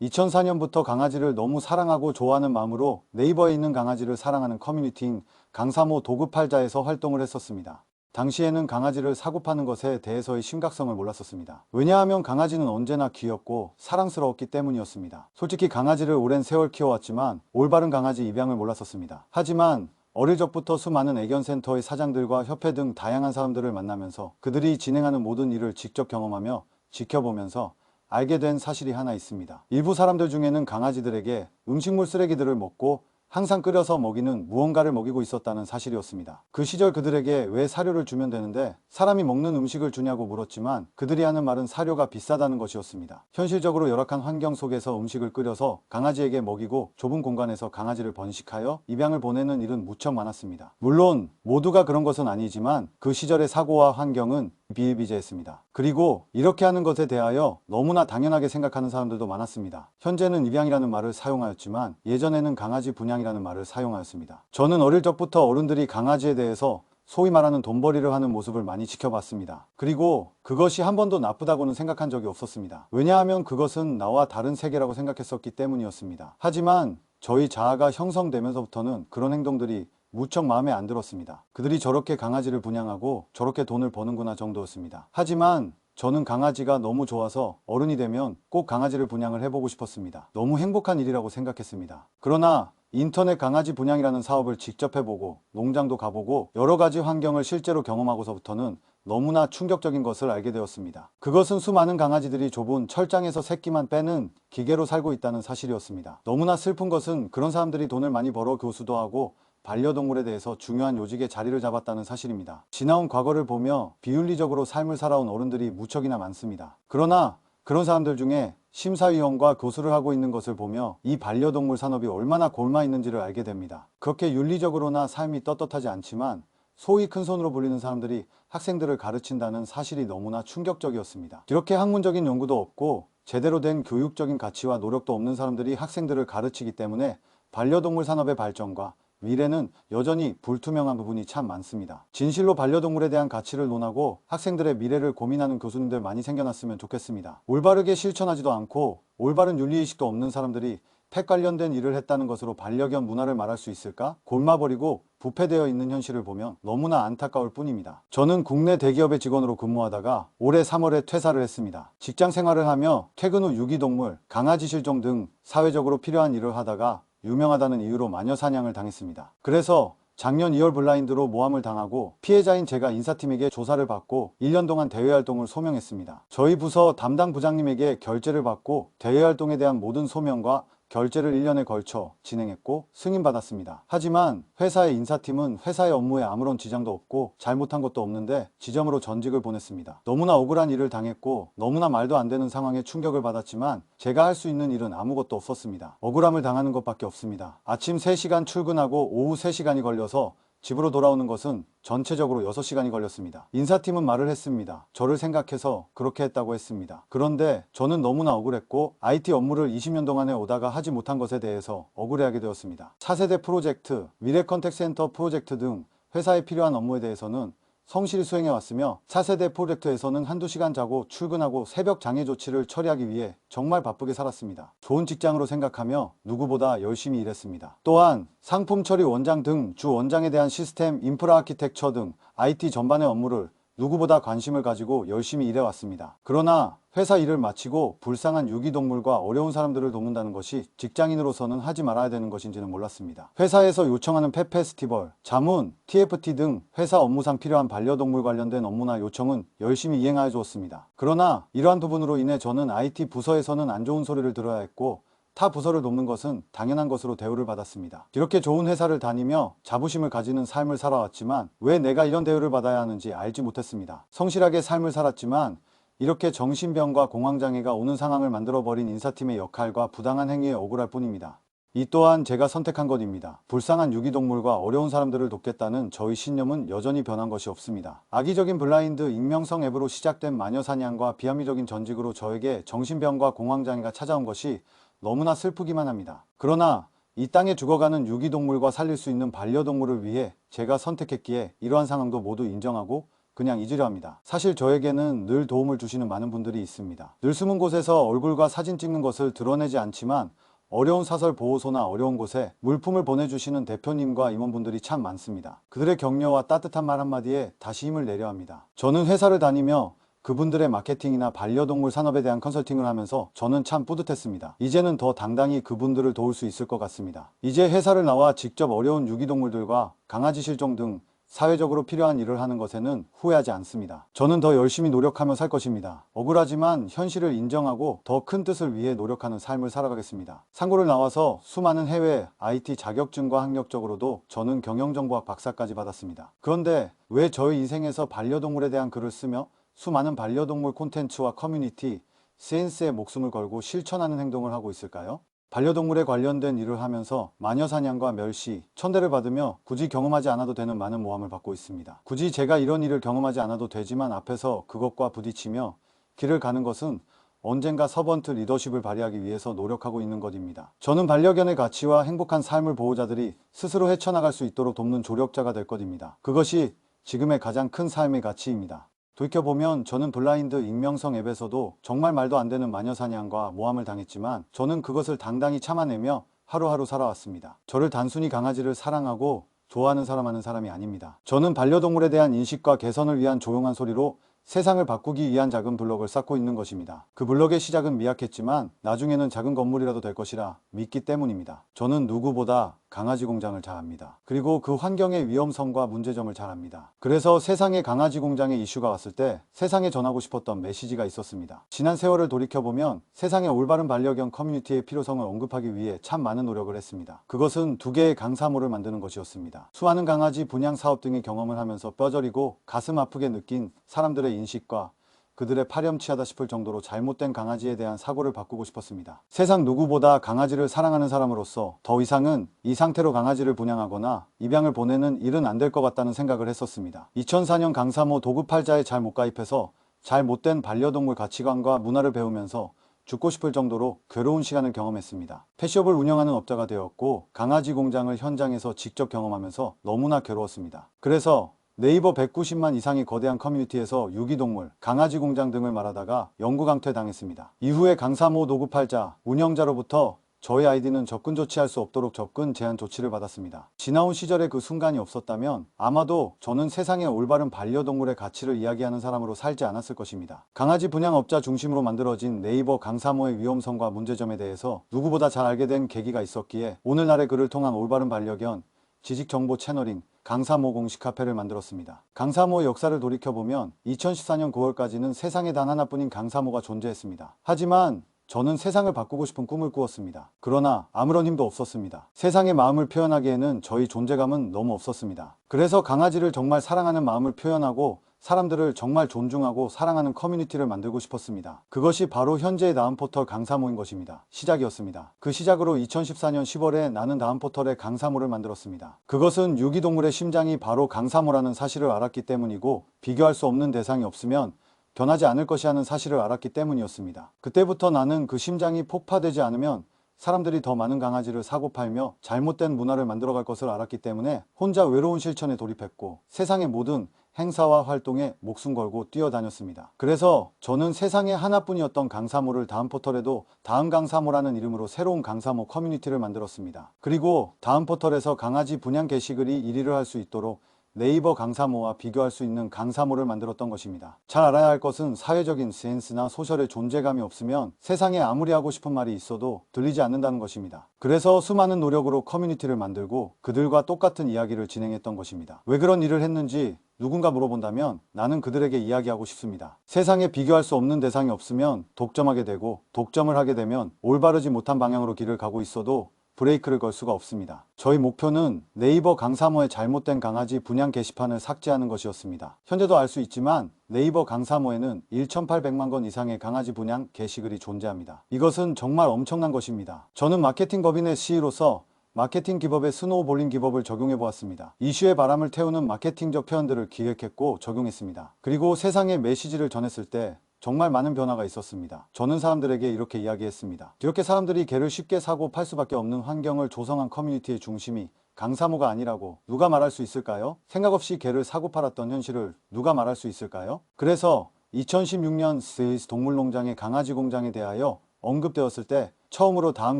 2004년부터 강아지를 너무 사랑하고 좋아하는 마음으로 네이버에 있는 강아지를 사랑하는 커뮤니티인 강사모 도급팔자에서 활동을 했었습니다. 당시에는 강아지를 사고 파는 것에 대해서의 심각성을 몰랐었습니다. 왜냐하면 강아지는 언제나 귀엽고 사랑스러웠기 때문이었습니다. 솔직히 강아지를 오랜 세월 키워왔지만 올바른 강아지 입양을 몰랐었습니다. 하지만 어릴 적부터 수많은 애견센터의 사장들과 협회 등 다양한 사람들을 만나면서 그들이 진행하는 모든 일을 직접 경험하며 지켜보면서 알게 된 사실이 하나 있습니다. 일부 사람들 중에는 강아지들에게 음식물 쓰레기들을 먹고 항상 끓여서 먹이는 무언가를 먹이고 있었다는 사실이었습니다. 그 시절 그들에게 왜 사료를 주면 되는데 사람이 먹는 음식을 주냐고 물었지만 그들이 하는 말은 사료가 비싸다는 것이었습니다. 현실적으로 열악한 환경 속에서 음식을 끓여서 강아지에게 먹이고 좁은 공간에서 강아지를 번식하여 입양을 보내는 일은 무척 많았습니다. 물론 모두가 그런 것은 아니지만 그 시절의 사고와 환경은 비일비재했습니다. 그리고 이렇게 하는 것에 대하여 너무나 당연하게 생각하는 사람들도 많았습니다. 현재는 입양이라는 말을 사용하였지만 예전에는 강아지 분양이라는 말을 사용하였습니다. 저는 어릴 적부터 어른들이 강아지에 대해서 소위 말하는 돈벌이를 하는 모습을 많이 지켜봤습니다. 그리고 그것이 한 번도 나쁘다고는 생각한 적이 없었습니다. 왜냐하면 그것은 나와 다른 세계라고 생각했었기 때문이었습니다. 하지만 저희 자아가 형성되면서부터는 그런 행동들이 무척 마음에 안 들었습니다. 그들이 저렇게 강아지를 분양하고 저렇게 돈을 버는구나 정도였습니다. 하지만 저는 강아지가 너무 좋아서 어른이 되면 꼭 강아지를 분양을 해보고 싶었습니다. 너무 행복한 일이라고 생각했습니다. 그러나 인터넷 강아지 분양이라는 사업을 직접 해보고 농장도 가보고 여러 가지 환경을 실제로 경험하고서부터는 너무나 충격적인 것을 알게 되었습니다. 그것은 수많은 강아지들이 좁은 철장에서 새끼만 빼는 기계로 살고 있다는 사실이었습니다. 너무나 슬픈 것은 그런 사람들이 돈을 많이 벌어 교수도 하고 반려동물에 대해서 중요한 요직에 자리를 잡았다는 사실입니다. 지나온 과거를 보며 비윤리적으로 삶을 살아온 어른들이 무척이나 많습니다. 그러나 그런 사람들 중에 심사위원과 교수를 하고 있는 것을 보며 이 반려동물 산업이 얼마나 골마 있는지를 알게 됩니다. 그렇게 윤리적으로나 삶이 떳떳하지 않지만 소위 큰손으로 불리는 사람들이 학생들을 가르친다는 사실이 너무나 충격적이었습니다. 이렇게 학문적인 연구도 없고 제대로 된 교육적인 가치와 노력도 없는 사람들이 학생들을 가르치기 때문에 반려동물 산업의 발전과 미래는 여전히 불투명한 부분이 참 많습니다. 진실로 반려동물에 대한 가치를 논하고 학생들의 미래를 고민하는 교수님들 많이 생겨났으면 좋겠습니다. 올바르게 실천하지도 않고 올바른 윤리의식도 없는 사람들이 펫 관련된 일을 했다는 것으로 반려견 문화를 말할 수 있을까? 골마버리고 부패되어 있는 현실을 보면 너무나 안타까울 뿐입니다. 저는 국내 대기업의 직원으로 근무하다가 올해 3월에 퇴사를 했습니다. 직장 생활을 하며 퇴근 후 유기동물, 강아지 실종 등 사회적으로 필요한 일을 하다가 유명하다는 이유로 마녀 사냥을 당했습니다. 그래서 작년 2월 블라인드로 모함을 당하고 피해자인 제가 인사팀에게 조사를 받고 1년 동안 대외활동을 소명했습니다. 저희 부서 담당 부장님에게 결재를 받고 대외활동에 대한 모든 소명과 결재를 1년에 걸쳐 진행했고 승인받았습니다. 하지만 회사의 인사팀은 회사의 업무에 아무런 지장도 없고 잘못한 것도 없는데 지점으로 전직을 보냈습니다. 너무나 억울한 일을 당했고 너무나 말도 안 되는 상황에 충격을 받았지만 제가 할 수 있는 일은 아무것도 없었습니다. 억울함을 당하는 것밖에 없습니다. 아침 3시간 출근하고 오후 3시간이 걸려서 집으로 돌아오는 것은 전체적으로 6시간이 걸렸습니다. 인사팀은 말을 했습니다. 저를 생각해서 그렇게 했다고 했습니다. 그런데 저는 너무나 억울했고 IT 업무를 20년 동안에 오다가 하지 못한 것에 대해서 억울해하게 되었습니다. 차세대 프로젝트, 미래 컨택센터 프로젝트 등 회사에 필요한 업무에 대해서는 성실히 수행해왔으며 차세대 프로젝트에서는 한두 시간 자고 출근하고 새벽 장애 조치를 처리하기 위해 정말 바쁘게 살았습니다. 좋은 직장으로 생각하며 누구보다 열심히 일했습니다. 또한 상품 처리 원장 등 주 원장에 대한 시스템, 인프라 아키텍처 등 IT 전반의 업무를 누구보다 관심을 가지고 열심히 일해왔습니다. 그러나 회사 일을 마치고 불쌍한 유기동물과 어려운 사람들을 돕는다는 것이 직장인으로서는 하지 말아야 되는 것인지는 몰랐습니다. 회사에서 요청하는 펫 페스티벌, 자문, TFT 등 회사 업무상 필요한 반려동물 관련된 업무나 요청은 열심히 이행하여 주었습니다. 그러나 이러한 부분으로 인해 저는 IT 부서에서는 안 좋은 소리를 들어야 했고 타 부서를 돕는 것은 당연한 것으로 대우를 받았습니다. 이렇게 좋은 회사를 다니며 자부심을 가지는 삶을 살아왔지만 왜 내가 이런 대우를 받아야 하는지 알지 못했습니다. 성실하게 삶을 살았지만 이렇게 정신병과 공황장애가 오는 상황을 만들어버린 인사팀의 역할과 부당한 행위에 억울할 뿐입니다. 이 또한 제가 선택한 것입니다. 불쌍한 유기동물과 어려운 사람들을 돕겠다는 저희 신념은 여전히 변한 것이 없습니다. 악의적인 블라인드 익명성 앱으로 시작된 마녀 사냥과 비합리적인 전직으로 저에게 정신병과 공황장애가 찾아온 것이 너무나 슬프기만 합니다. 그러나 이 땅에 죽어가는 유기동물과 살릴 수 있는 반려동물을 위해 제가 선택했기에 이러한 상황도 모두 인정하고 그냥 잊으려 합니다. 사실 저에게는 늘 도움을 주시는 많은 분들이 있습니다. 늘 숨은 곳에서 얼굴과 사진 찍는 것을 드러내지 않지만 어려운 사설 보호소나 어려운 곳에 물품을 보내주시는 대표님과 임원분들이 참 많습니다. 그들의 격려와 따뜻한 말 한마디에 다시 힘을 내려 합니다. 저는 회사를 다니며 그분들의 마케팅이나 반려동물 산업에 대한 컨설팅을 하면서 저는 참 뿌듯했습니다. 이제는 더 당당히 그분들을 도울 수 있을 것 같습니다. 이제 회사를 나와 직접 어려운 유기동물들과 강아지 실종 등 사회적으로 필요한 일을 하는 것에는 후회하지 않습니다. 저는 더 열심히 노력하며 살 것입니다. 억울하지만 현실을 인정하고 더 큰 뜻을 위해 노력하는 삶을 살아가겠습니다. 상고를 나와서 수많은 해외 IT 자격증과 학력적으로도 저는 경영정보학 박사까지 받았습니다. 그런데 왜 저의 인생에서 반려동물에 대한 글을 쓰며 수많은 반려동물 콘텐츠와 커뮤니티, CNS에 목숨을 걸고 실천하는 행동을 하고 있을까요? 반려동물에 관련된 일을 하면서 마녀 사냥과 멸시, 천대를 받으며 굳이 경험하지 않아도 되는 많은 모함을 받고 있습니다. 굳이 제가 이런 일을 경험하지 않아도 되지만 앞에서 그것과 부딪히며 길을 가는 것은 언젠가 서번트 리더십을 발휘하기 위해서 노력하고 있는 것입니다. 저는 반려견의 가치와 행복한 삶을 보호자들이 스스로 헤쳐나갈 수 있도록 돕는 조력자가 될 것입니다. 그것이 지금의 가장 큰 삶의 가치입니다. 돌이켜보면 저는 블라인드 익명성 앱에서도 정말 말도 안 되는 마녀 사냥과 모함을 당했지만 저는 그것을 당당히 참아내며 하루하루 살아왔습니다. 저를 단순히 강아지를 사랑하고 좋아하는 사람이 아닙니다. 저는 반려동물에 대한 인식과 개선을 위한 조용한 소리로 세상을 바꾸기 위한 작은 블럭을 쌓고 있는 것입니다. 그 블럭의 시작은 미약했지만 나중에는 작은 건물이라도 될 것이라 믿기 때문입니다. 저는 누구보다 강아지 공장을 잘 압니다. 그리고 그 환경의 위험성과 문제점을 잘 압니다. 그래서 세상에 강아지 공장의 이슈가 왔을 때 세상에 전하고 싶었던 메시지가 있었습니다. 지난 세월을 돌이켜보면 세상의 올바른 반려견 커뮤니티의 필요성을 언급하기 위해 참 많은 노력을 했습니다. 그것은 2개의 강사모를 만드는 것이었습니다. 수많은 강아지 분양 사업 등의 경험을 하면서 뼈저리고 가슴 아프게 느낀 사람들의 인식과 그들의 파렴치하다 싶을 정도로 잘못된 강아지에 대한 사고를 바꾸고 싶었습니다. 세상 누구보다 강아지를 사랑하는 사람으로서 더 이상은 이 상태로 강아지를 분양하거나 입양을 보내는 일은 안 될 것 같다는 생각을 했었습니다. 2004년 강사모 도급팔자에 잘 못 가입해서 잘못된 반려동물 가치관과 문화를 배우면서 죽고 싶을 정도로 괴로운 시간을 경험했습니다. 펫숍을 운영하는 업자가 되었고 강아지 공장을 현장에서 직접 경험하면서 너무나 괴로웠습니다. 그래서 네이버 190만 이상의 거대한 커뮤니티에서 유기동물, 강아지 공장 등을 말하다가 영구 강퇴당했습니다. 이후에 강사모 도급팔자 운영자로부터 저의 아이디는 접근 조치할 수 없도록 접근 제한 조치를 받았습니다. 지나온 시절의 그 순간이 없었다면 아마도 저는 세상의 올바른 반려동물의 가치를 이야기하는 사람으로 살지 않았을 것입니다. 강아지 분양업자 중심으로 만들어진 네이버 강사모의 위험성과 문제점에 대해서 누구보다 잘 알게 된 계기가 있었기에 오늘날의 글을 통한 올바른 반려견 지식정보 채널인 강사모 공식 카페를 만들었습니다. 강사모의 역사를 돌이켜보면 2014년 9월까지는 세상에 단 하나뿐인 강사모가 존재했습니다. 하지만 저는 세상을 바꾸고 싶은 꿈을 꾸었습니다. 그러나 아무런 힘도 없었습니다. 세상의 마음을 표현하기에는 저희 존재감은 너무 없었습니다. 그래서 강아지를 정말 사랑하는 마음을 표현하고 사람들을 정말 존중하고 사랑하는 커뮤니티를 만들고 싶었습니다. 그것이 바로 현재의 다음포털 강사모인 것입니다. 시작이었습니다. 그 시작으로 2014년 10월에 나는 다음포털의 강사모를 만들었습니다. 그것은 유기동물의 심장이 바로 강사모라는 사실을 알았기 때문이고 비교할 수 없는 대상이 없으면 변하지 않을 것이 하는 사실을 알았기 때문이었습니다. 그때부터 나는 그 심장이 폭파되지 않으면 사람들이 더 많은 강아지를 사고 팔며 잘못된 문화를 만들어갈 것을 알았기 때문에 혼자 외로운 실천에 돌입했고 세상의 모든 행사와 활동에 목숨 걸고 뛰어다녔습니다. 그래서 저는 세상에 하나뿐이었던 강사모를 다음 포털에도 다음 강사모라는 이름으로 새로운 강사모 커뮤니티를 만들었습니다. 그리고 다음 포털에서 강아지 분양 게시글이 1위를 할 수 있도록 네이버 강사모와 비교할 수 있는 강사모를 만들었던 것입니다. 잘 알아야 할 것은 사회적인 센스나 소셜의 존재감이 없으면 세상에 아무리 하고 싶은 말이 있어도 들리지 않는다는 것입니다. 그래서 수많은 노력으로 커뮤니티를 만들고 그들과 똑같은 이야기를 진행했던 것입니다. 왜 그런 일을 했는지 누군가 물어본다면 나는 그들에게 이야기하고 싶습니다. 세상에 비교할 수 없는 대상이 없으면 독점하게 되고 독점을 하게 되면 올바르지 못한 방향으로 길을 가고 있어도 브레이크를 걸 수가 없습니다. 저희 목표는 네이버 강사모의 잘못된 강아지 분양 게시판을 삭제하는 것이었습니다. 현재도 알 수 있지만 네이버 강사모에는 1,800만 건 이상의 강아지 분양 게시글이 존재합니다. 이것은 정말 엄청난 것입니다. 저는 마케팅 법인의 CE로서 마케팅 기법의 스노우볼링 기법을 적용해 보았습니다. 이슈의 바람을 태우는 마케팅적 표현들을 기획했고 적용했습니다. 그리고 세상에 메시지를 전했을 때 정말 많은 변화가 있었습니다. 저는 사람들에게 이렇게 이야기했습니다. 이렇게 사람들이 개를 쉽게 사고 팔 수밖에 없는 환경을 조성한 커뮤니티의 중심이 강사모가 아니라고 누가 말할 수 있을까요? 생각 없이 개를 사고 팔았던 현실을 누가 말할 수 있을까요? 그래서 2016년 스위스 동물농장의 강아지 공장에 대하여 언급되었을 때 처음으로 다음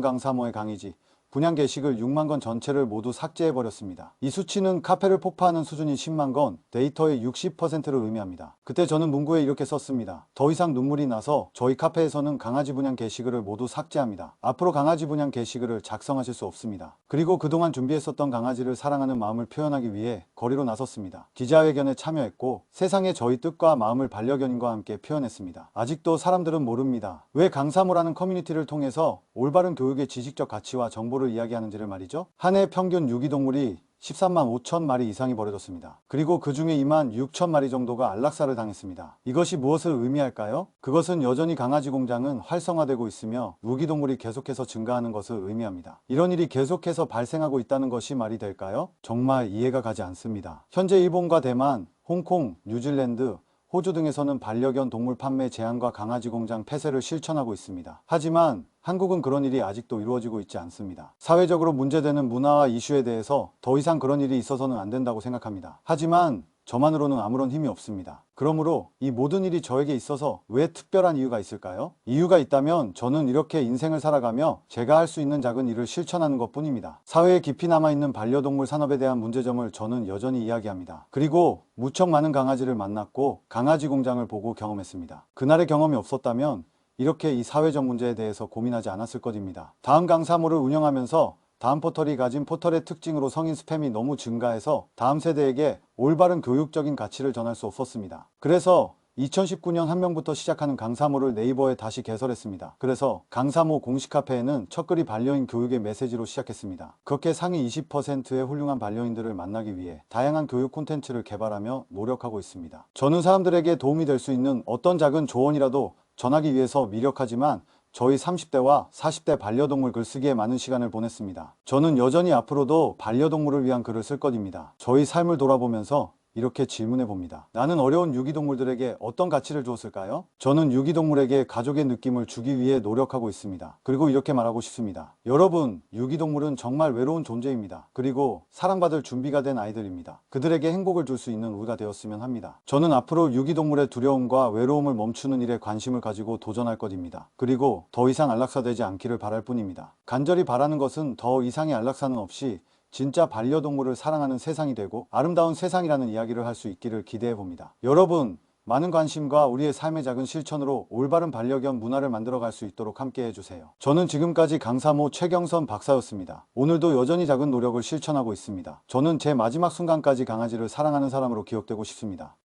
강사모의 강의지 분양 게시글 6만 건 전체를 모두 삭제해버렸습니다. 이 수치는 카페를 폭파하는 수준인 10만 건, 데이터의 60%를 의미합니다. 그때 저는 문구에 이렇게 썼습니다. 더 이상 눈물이 나서 저희 카페에서는 강아지 분양 게시글을 모두 삭제합니다. 앞으로 강아지 분양 게시글을 작성하실 수 없습니다. 그리고 그동안 준비했었던 강아지를 사랑하는 마음을 표현하기 위해 거리로 나섰습니다. 기자회견에 참여했고 세상에 저희 뜻과 마음을 반려견과 함께 표현했습니다. 아직도 사람들은 모릅니다. 왜 강사모라는 커뮤니티를 통해서 올바른 교육의 지식적 가치와 정보를 이야기하는지를 말이죠. 한 해 평균 유기동물이 13만 5천 마리 이상이 버려졌습니다. 그리고 그 중에 2만 6천 마리 정도가 안락사를 당했습니다. 이것이 무엇을 의미할까요? 그것은 여전히 강아지 공장은 활성화되고 있으며 유기동물이 계속해서 증가하는 것을 의미합니다. 이런 일이 계속해서 발생하고 있다는 것이 말이 될까요? 정말 이해가 가지 않습니다. 현재 일본과 대만, 홍콩, 뉴질랜드, 호주 등에서는 반려견 동물 판매 제한과 강아지 공장 폐쇄를 실천하고 있습니다. 하지만 한국은 그런 일이 아직도 이루어지고 있지 않습니다. 사회적으로 문제되는 문화와 이슈에 대해서 더 이상 그런 일이 있어서는 안 된다고 생각합니다. 하지만 저만으로는 아무런 힘이 없습니다. 그러므로 이 모든 일이 저에게 있어서 왜 특별한 이유가 있을까요? 이유가 있다면 저는 이렇게 인생을 살아가며 제가 할 수 있는 작은 일을 실천하는 것 뿐입니다. 사회에 깊이 남아있는 반려동물 산업에 대한 문제점을 저는 여전히 이야기합니다. 그리고 무척 많은 강아지를 만났고 강아지 공장을 보고 경험했습니다. 그날의 경험이 없었다면 이렇게 이 사회적 문제에 대해서 고민하지 않았을 것입니다. 다음 강사모를 운영하면서 다음 포털이 가진 포털의 특징으로 성인 스팸이 너무 증가해서 다음 세대에게 올바른 교육적인 가치를 전할 수 없었습니다. 그래서 2019년 한 명부터 시작하는 강사모를 네이버에 다시 개설했습니다. 그래서 강사모 공식 카페에는 첫글이 반려인 교육의 메시지로 시작했습니다. 그렇게 상위 20%의 훌륭한 반려인들을 만나기 위해 다양한 교육 콘텐츠를 개발하며 노력하고 있습니다. 저는 사람들에게 도움이 될 수 있는 어떤 작은 조언이라도 전하기 위해서 미력하지만 저희 30대와 40대 반려동물 글쓰기에 많은 시간을 보냈습니다. 저는 여전히 앞으로도 반려동물을 위한 글을 쓸 것입니다. 저희 삶을 돌아보면서 이렇게 질문해 봅니다. 나는 어려운 유기동물들에게 어떤 가치를 주었을까요? 저는 유기동물에게 가족의 느낌을 주기 위해 노력하고 있습니다. 그리고 이렇게 말하고 싶습니다. 여러분, 유기동물은 정말 외로운 존재입니다. 그리고 사랑받을 준비가 된 아이들입니다. 그들에게 행복을 줄 수 있는 우리가 되었으면 합니다. 저는 앞으로 유기동물의 두려움과 외로움을 멈추는 일에 관심을 가지고 도전할 것입니다. 그리고 더 이상 안락사되지 않기를 바랄 뿐입니다. 간절히 바라는 것은 더 이상의 안락사는 없이 진짜 반려동물을 사랑하는 세상이 되고 아름다운 세상이라는 이야기를 할 수 있기를 기대해 봅니다. 여러분, 많은 관심과 우리의 삶의 작은 실천으로 올바른 반려견 문화를 만들어갈 수 있도록 함께 해주세요. 저는 지금까지 강사모 최경선 박사였습니다. 오늘도 여전히 작은 노력을 실천하고 있습니다. 저는 제 마지막 순간까지 강아지를 사랑하는 사람으로 기억되고 싶습니다.